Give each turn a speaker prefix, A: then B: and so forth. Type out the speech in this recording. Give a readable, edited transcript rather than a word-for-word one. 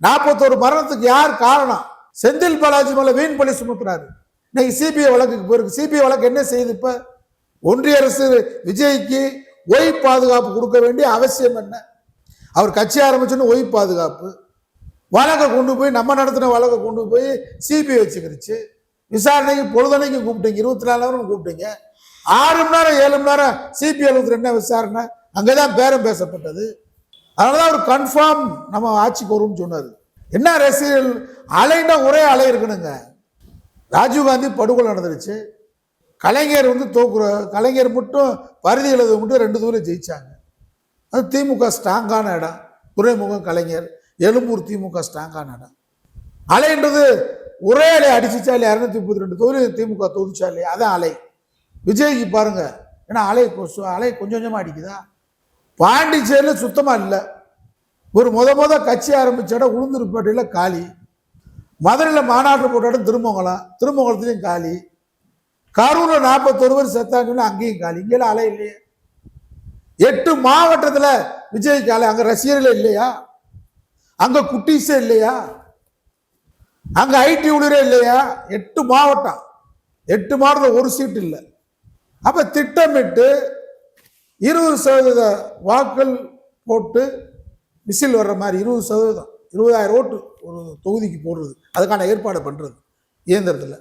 A: 41 மரணத்துக்கு யார் காரணம்? செந்தில் பாலாஜி மேல வீண் பழி சுமத்துறாரு. இன்னைக்கு சிபிஐ வழக்குக்கு போயிருக்கு. சிபிஐ வழக்கு என்ன செய்யுது? இப்ப ஒன்றிய அரசு விஜய்க்கு ஒய் பாதுகாப்பு கொடுக்க வேண்டிய அவசியம் என்ன? அவர் கட்சி ஆரம்பிச்சுன்னு ஒய் பாதுகாப்பு வழக்கை கொண்டு போய் நம்ம நடத்தின வழக்கை கொண்டு போய் சிபிஐ வச்சுக்கிருச்சு. விசாரணைக்கு பொழுதனைக்கு கூப்பிட்டீங்க, 24 ஹவரும் கூப்பிட்டீங்க. 6 மணி நேரம் 7 மணி நேரம் சிபிஐ என்ன விசாரணை? அங்கேதான் பேரம் பேசப்பட்டது. அதனாலதான் அவர் கன்ஃபார்ம் நம்ம ஆட்சிக்கு வரும்னு சொன்னார். என்ன ரசிகர்கள் அலைன்னா ஒரே அலை இருக்கணுங்க. ராஜீவ்காந்தி படுகொலை நடந்துருச்சு. கலைஞர் கலைஞர் மட்டும் பரிதி எழுத மட்டும் 2 தூரம் ஜெயிச்சாங்க. அது திமுக ஸ்ட்ராங்கான இடம். துறைமுகம் கலைஞர், எழும்பூர் திமுக ஸ்ட்ராங்கான இடம். அலைன்றது ஒரே அலை அடிச்சுச்சா இல்லையா? 232 தொகுதி திமுக தொகுதிச்சா இல்லையா? அதான் அலை. விஜய்க்கு பாருங்க, ஏன்னா அலை கொஞ்சம் கொஞ்சமா அடிக்குதா? பாண்டிச்சேரியில் சுத்தமா இல்லை. ஒரு முத கட்சி ஆரம்பிச்ச இடம் உளுந்தூர்பேட்டையில் காலி. மதுரையில் மாநாட்டு போட்ட இடம் திருமங்கலத்திலையும் காலி. கரூர்ல 41 பேர் செத்தாங்க, அங்கேயும் காலி. இங்கெல்லாம் அலை இல்லையே. 8 மாவட்டத்தில் விஜய்க்கு அலை. அங்க ரசிகர்களே இல்லையா? அங்க குட்டீஸே இல்லையா? அங்க ஐடி ஊழியரே இல்லையா? 8 மாவட்டம், 8 மாவட்டத்தில் ஒரு சீட்டு இல்லை. அப்ப திட்டமிட்டு 20% வாக்கள் போட்டு விசில் வர்ற மாதிரி 20%, 20,000 ஓட்டு ஒரு தொகுதிக்கு போடுறது, அதுக்கான ஏற்பாடு பண்றது இயந்திரத்தில்.